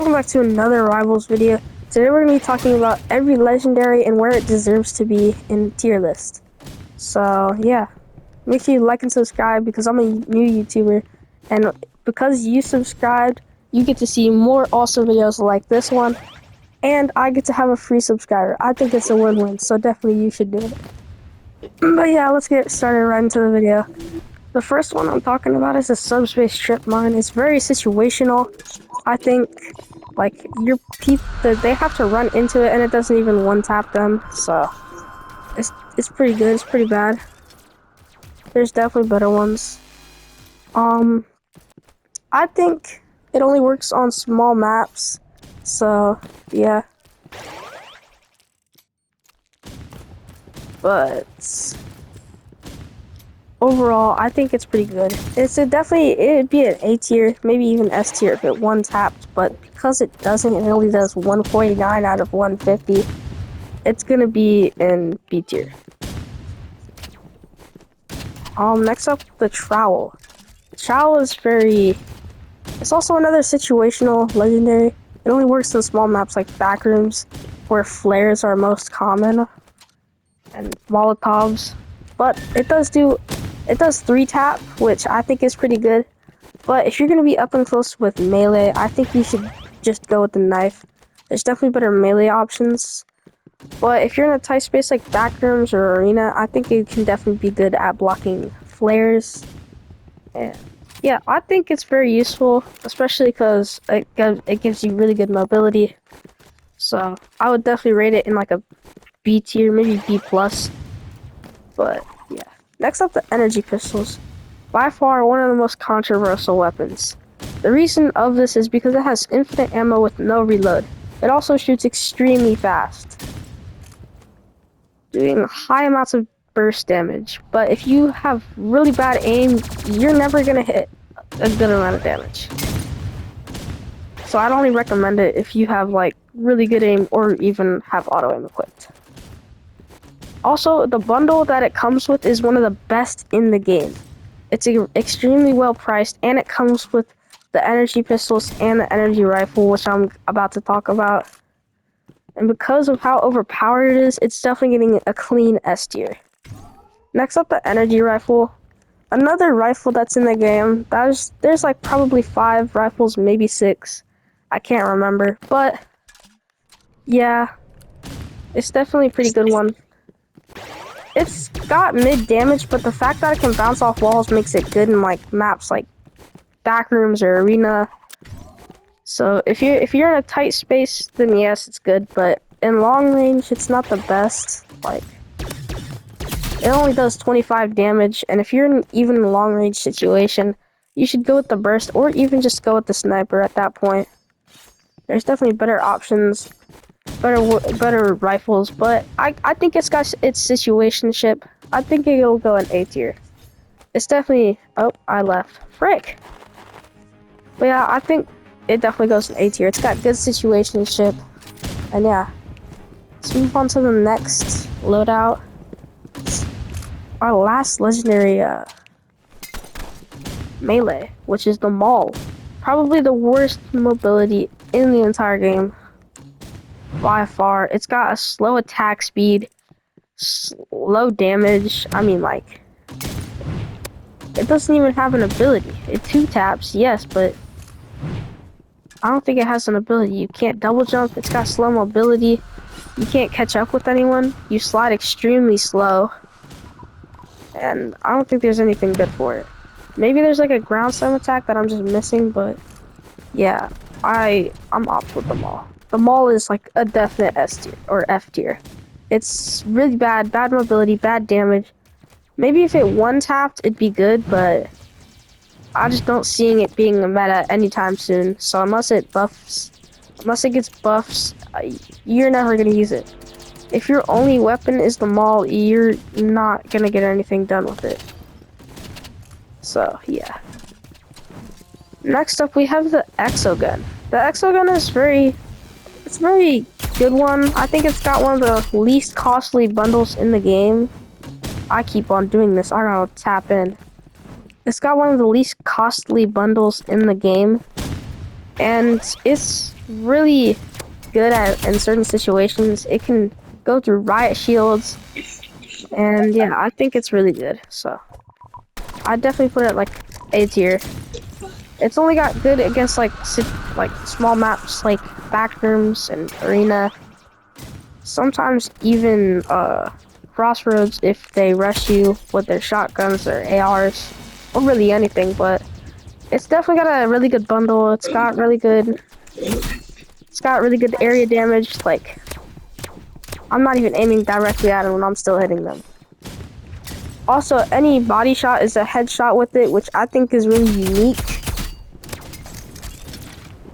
Welcome back to another Rivals video. Today we're going to be talking about every legendary and where it deserves to be in the tier list. So yeah, make sure you like and subscribe because I'm a new YouTuber, and because you subscribed, you get to see more awesome videos like this one, and I get to have a free subscriber. I think it's a win-win, so definitely you should do it. But yeah, let's get started right into the video. The first one I'm talking about is the subspace trip mine. It's very situational. I think like your people, they have to run into it and it doesn't even one tap them. So it's pretty good. It's pretty bad. There's definitely better ones. Um, I think it only works on small maps. So yeah, but overall, I think it's pretty good. It'd be an A tier, maybe even S tier if it one tapped, but because it doesn't, it only does 149 out of 150. It's gonna be in B tier. Next up, the trowel. Trowel is it's also another situational legendary. It only works in small maps like backrooms, where flares are most common, and molotovs. But it does 3 tap, which I think is pretty good. But if you're gonna be up and close with melee, I think you should just go with the knife. There's definitely better melee options. But if you're in a tight space like backrooms or arena, I think you can definitely be good at blocking flares. And yeah, I think it's very useful, especially because it gives you really good mobility. So I would definitely rate it in like a B tier, maybe B plus. But yeah. Next up, the energy pistols. By far one of the most controversial weapons. The reason of this is because it has infinite ammo with no reload. It also shoots extremely fast, doing high amounts of burst damage. But if you have really bad aim, you're never gonna hit a good amount of damage. So I'd only recommend it if you have like really good aim or even have auto aim equipped. Also, the bundle that it comes with is one of the best in the game. It's extremely well priced, and it comes with the energy pistols and the energy rifle, which I'm about to talk about. And because of how overpowered it is, it's definitely getting a clean S tier. Next up, the energy rifle. Another rifle that's in the game. There's like probably 5 rifles, maybe 6. I can't remember, but yeah, it's definitely a pretty good one. It's got mid damage, but the fact that it can bounce off walls makes it good in like maps like backrooms or arena. So if you're in a tight space, then yes, it's good. But in long range, it's not the best. Like it only does 25 damage, and if you're in even a long range situation, you should go with the burst or even just go with the sniper at that point. There's definitely better options, better rifles, but I think it's got its situationship. I think it'll go in A tier. It's definitely, oh, I left. Frick. But yeah, I think it definitely goes in A tier. It's got good situationship. And yeah, let's move on to the next loadout. Our last legendary melee, which is the Maul. Probably the worst mobility in the entire game. By far. It's got a slow attack speed, low damage. I mean, like, it doesn't even have an ability. It 2 taps, yes, but I don't think it has an ability. You can't double jump. It's got slow mobility. You can't catch up with anyone. You slide extremely slow. And I don't think there's anything good for it. Maybe there's like a ground slam attack that I'm just missing, but yeah, I'm off with the Maul. The Maul is like a definite S tier or F tier. It's really bad mobility, bad damage. Maybe if it one tapped, it'd be good, but I just don't seeing it being a meta anytime soon. So unless it gets buffs, you're never gonna use it. If your only weapon is the Maul, you're not gonna get anything done with it. So yeah. Next up, we have the Exogun. The Exogun is it's a very good one. I think it's got one of the least costly bundles in the game. I keep on doing this. I gotta tap in. It's got one of the least costly bundles in the game. and it's really good at in certain situations. It can go through riot shields, and yeah, I think it's really good. So I definitely put it like A tier. It's only got good against like small maps like backrooms and arena. Sometimes even crossroads if they rush you with their shotguns or ARs, or really anything. But it's definitely got a really good bundle. It's got really good area damage. Like, I'm not even aiming directly at them when I'm still hitting them. Also, any body shot is a headshot with it, which I think is really unique.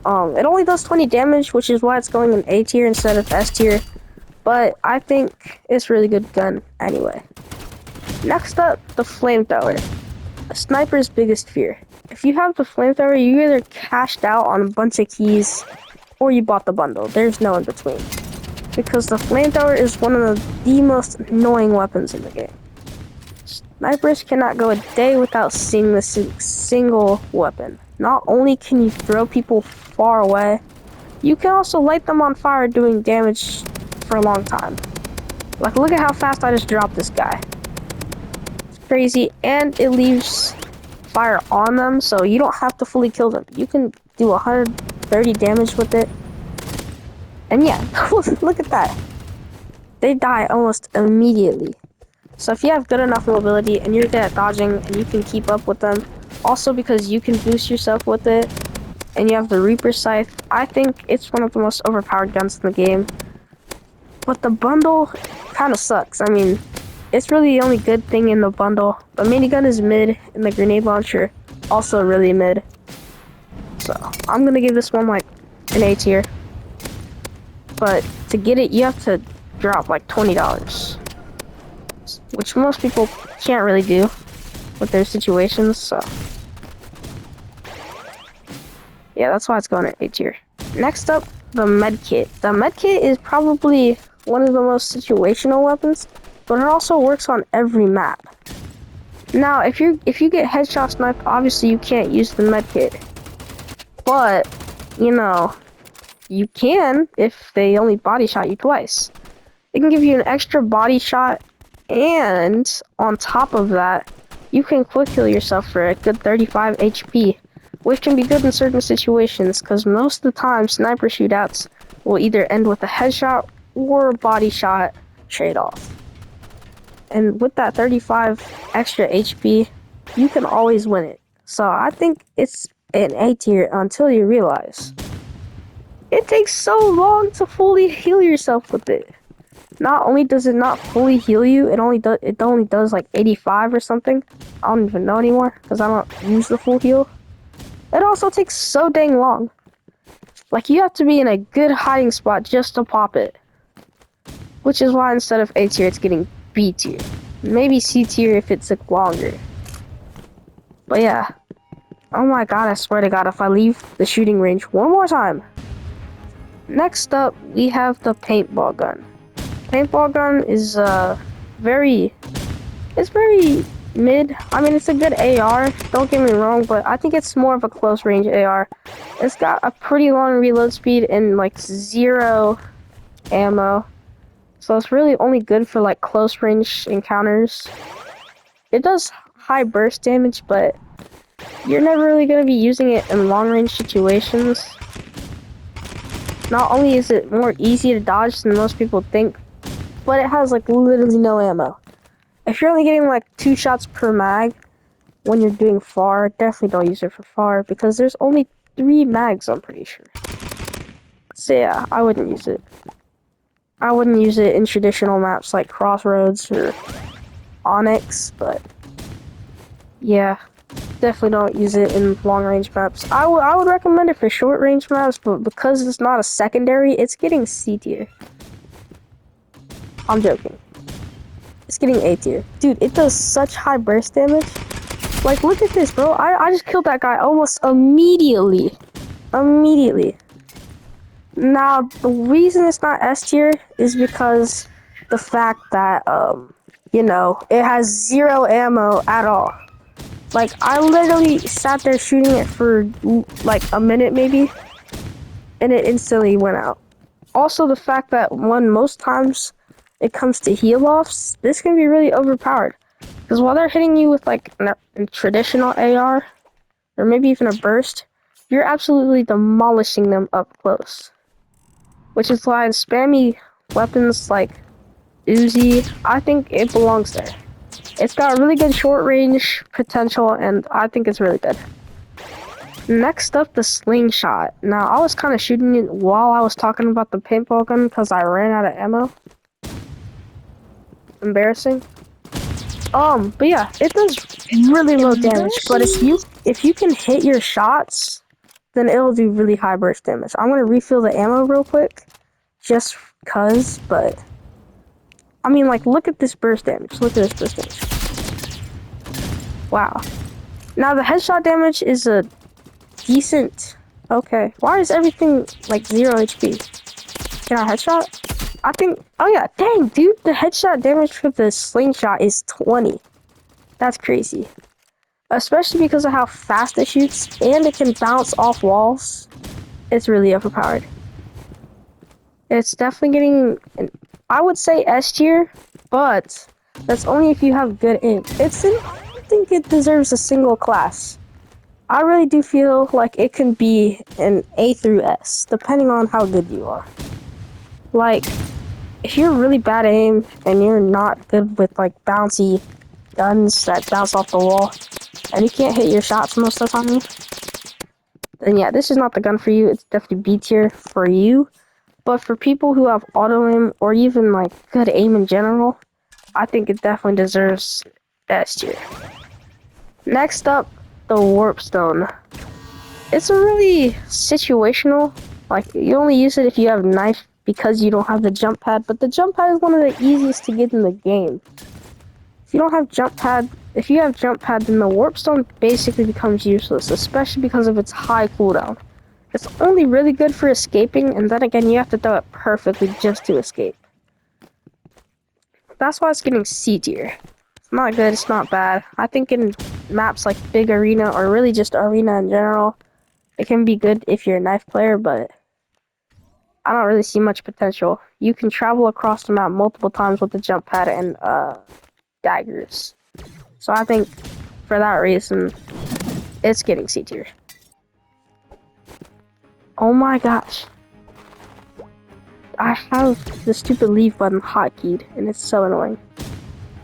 It only does 20 damage, which is why it's going in A tier instead of S tier. But I think it's a really good gun anyway. Next up, the flamethrower. A sniper's biggest fear. If you have the flamethrower, you either cashed out on a bunch of keys or you bought the bundle. There's no in between. Because the flamethrower is one of the most annoying weapons in the game. Snipers cannot go a day without seeing this single weapon. Not only can you throw people far away, you can also light them on fire doing damage for a long time. Like, look at how fast I just dropped this guy. It's crazy, and it leaves fire on them, so you don't have to fully kill them. You can do 130 damage with it. And yeah, look at that. They die almost immediately. So if you have good enough mobility and you're good at dodging and you can keep up with them, also because you can boost yourself with it, and you have the Reaper Scythe, I think it's one of the most overpowered guns in the game. But the bundle kind of sucks. I mean, it's really the only good thing in the bundle. The minigun is mid, and the grenade launcher also really mid. So I'm gonna give this one like an A tier. But to get it, you have to drop like $20, which most people can't really do with their situations. So yeah, that's why it's going at A tier. Next up, the medkit. The medkit is probably one of the most situational weapons, but it also works on every map. Now, if you get headshot sniped, obviously you can't use the medkit. But, you know, you can if they only body shot you twice. It can give you an extra body shot, and on top of that, you can quick heal yourself for a good 35 HP, which can be good in certain situations, because most of the time, sniper shootouts will either end with a headshot or a body shot trade off. And with that 35 extra HP, you can always win it. So I think it's an A tier until you realize it takes so long to fully heal yourself with it. Not only does it not fully heal you, it only does like 85 or something. I don't even know anymore because I don't use the full heal. It also takes so dang long. Like, you have to be in a good hiding spot just to pop it. Which is why instead of A tier, it's getting B tier. Maybe C tier if it's like longer. But yeah. Oh my god, I swear to god, if I leave the shooting range one more time. Next up, we have the paintball gun. Paintball gun is very mid. I mean, it's a good AR, don't get me wrong, but I think it's more of a close range AR. It's got a pretty long reload speed and like 0 ammo. So it's really only good for like close range encounters. It does high burst damage, but you're never really going to be using it in long range situations. Not only is it more easy to dodge than most people think, but it has like literally no ammo. If you're only getting like 2 shots per mag when you're doing far, definitely don't use it for far because there's only 3 mags, I'm pretty sure. So yeah, I wouldn't use it. I wouldn't use it in traditional maps like Crossroads or Onyx, but yeah, definitely don't use it in long range maps. I would recommend it for short range maps, but because it's not a secondary, it's getting C tier. I'm joking. It's getting A tier. Dude, it does such high burst damage. Like, look at this, bro. I just killed that guy almost immediately. Now, the reason it's not S tier is because the fact that, you know, it has 0 ammo at all. Like, I literally sat there shooting it for, like, a minute, maybe. and it instantly went out. Also, the fact that most times it comes to heal offs, this can be really overpowered. Because while they're hitting you with like a traditional AR, or maybe even a burst, you're absolutely demolishing them up close. Which is why spammy weapons like Uzi, I think it belongs there. It's got really good short range potential, and I think it's really good. Next up, the slingshot. Now, I was kind of shooting it while I was talking about the paintball gun because I ran out of ammo. Embarrassing. But yeah, it does really low damage. But if you can hit your shots, then it'll do really high burst damage. I'm gonna refill the ammo real quick, just cause. But I mean, like, look at this burst damage. Look at this burst damage. Wow. Now the headshot damage is a decent. Okay. Why is everything like 0 HP? Can I headshot? I think. Oh yeah. Dang, dude. The headshot damage for the slingshot is 20. That's crazy. Especially because of how fast it shoots, and it can bounce off walls. It's really overpowered. It's definitely getting, I would say S tier, but that's only if you have good aim. I don't think it deserves a single class. I really do feel like it can be an A through S, depending on how good you are. Like, if you're really bad aim and you're not good with like bouncy guns that bounce off the wall, and you can't hit your shots most of the time, then yeah, this is not the gun for you. It's definitely B tier for you. But for people who have auto aim or even like good aim in general, I think it definitely deserves S tier. Next up, the Warp Stone. It's a really situational. Like, you only use it if you have knife because you don't have the jump pad, but the jump pad is one of the easiest to get in the game. If you don't have jump pad, if you have jump pad, then the Warp Stone basically becomes useless, especially because of its high cooldown. It's only really good for escaping, and then again, you have to throw it perfectly just to escape. That's why it's getting C tier. It's not good, it's not bad. I think in maps like Big Arena, or really just Arena in general, it can be good if you're a knife player, but I don't really see much potential. You can travel across the map multiple times with the jump pad and daggers. So I think for that reason, it's getting C tier. Oh my gosh. I have the stupid leave button hotkeyed, and it's so annoying.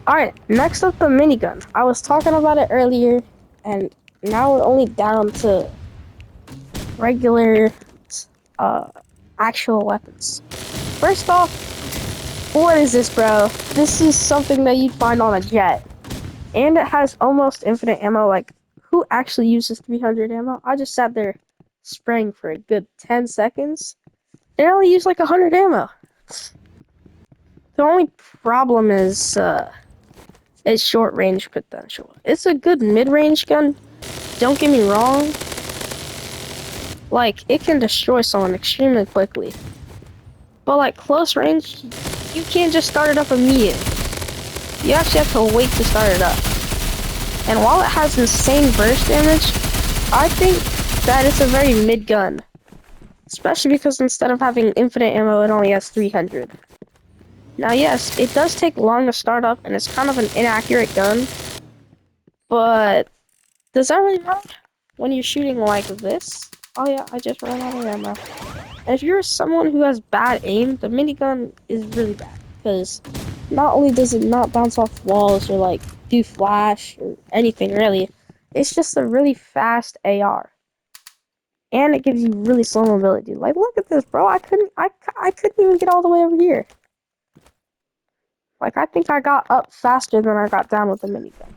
Alright, next up the minigun. I was talking about it earlier, and now we're only down to regular actual weapons. First off, what is this, bro? This is something that you'd find on a jet. And it has almost infinite ammo. Like, who actually uses 300 ammo? I just sat there spraying for a good 10 seconds. It only used like 100 ammo. The only problem is its short range potential. It's a good mid-range gun. Don't get me wrong. Like, it can destroy someone extremely quickly. But like close range, you can't just start it up immediately. You actually have to wait to start it up. And while it has insane burst damage, I think that it's a very mid gun. Especially because instead of having infinite ammo, it only has 300. Now yes, it does take long to start up, and it's kind of an inaccurate gun. But does that really matter when you're shooting like this? Oh yeah, I just ran out of ammo. And if you're someone who has bad aim, the minigun is really bad. Because not only does it not bounce off walls or like do flash or anything really, it's just a really fast AR. And it gives you really slow mobility. Like, look at this, bro. I couldn't even get all the way over here. Like, I think I got up faster than I got down with the minigun.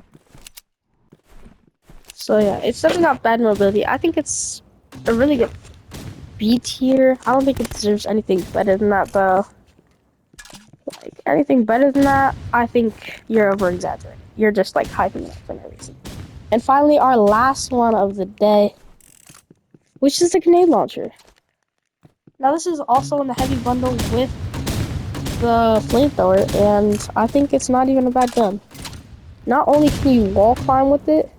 So yeah, it's definitely got bad mobility. I think it's a really good B tier. I don't think it deserves anything better than that, though. Like, anything better than that, I think you're over-exaggerating. You're just, like, hyping it up for no reason. And finally, our last one of the day, which is the grenade launcher. Now, this is also in the heavy bundle with the flamethrower, and I think it's not even a bad gun. Not only can you wall climb with it,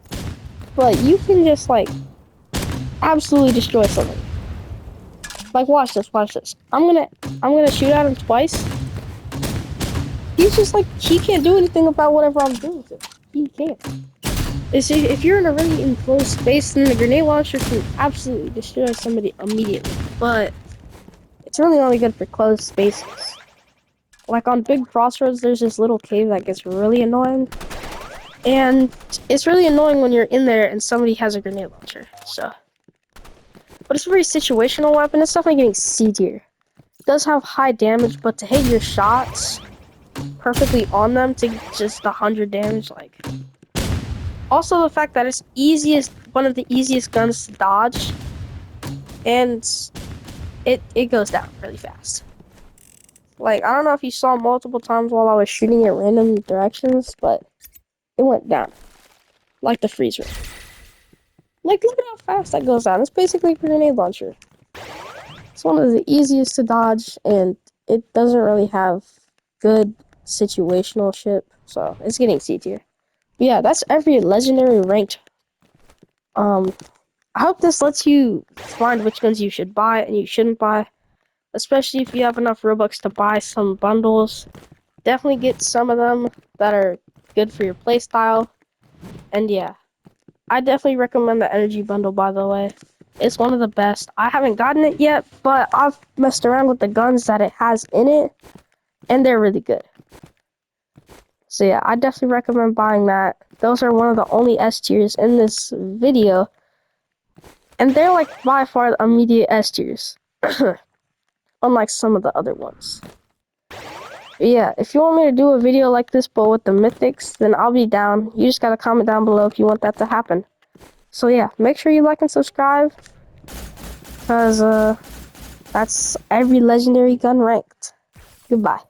but you can just, like, absolutely destroy something. Like, watch this, watch this. I'm gonna shoot at him twice. He's just like, he can't do anything about whatever I'm doing to him. He can't. If you're in a really enclosed space, then the grenade launcher can absolutely destroy somebody immediately. But it's really only good for closed spaces. Like on big crossroads, there's this little cave that gets really annoying. And it's really annoying when you're in there and somebody has a grenade launcher. So, but it's a very situational weapon. It's definitely getting C tier. It does have high damage, but to hit your shots perfectly on them to just 100 damage, like. Also, the fact that it's one of the easiest guns to dodge, and it goes down really fast. Like, I don't know if you saw multiple times while I was shooting at random directions, but it went down. Like the freeze rate. Like, look at how fast that goes down. It's basically a grenade launcher. It's one of the easiest to dodge, and it doesn't really have good situational shit, so it's getting C tier. Yeah, that's every legendary ranked. I hope this lets you find which guns you should buy and you shouldn't buy. Especially if you have enough Robux to buy some bundles. Definitely get some of them that are good for your playstyle. And yeah, I definitely recommend the energy bundle, by the way. It's one of the best. I haven't gotten it yet, but I've messed around with the guns that it has in it, and they're really good. So yeah, I definitely recommend buying that. Those are one of the only S tiers in this video. And they're like by far the immediate S tiers. Unlike some of the other ones. But yeah, if you want me to do a video like this but with the mythics, then I'll be down. You just gotta comment down below if you want that to happen. So yeah, make sure you like and subscribe. Because that's every legendary gun ranked. Goodbye.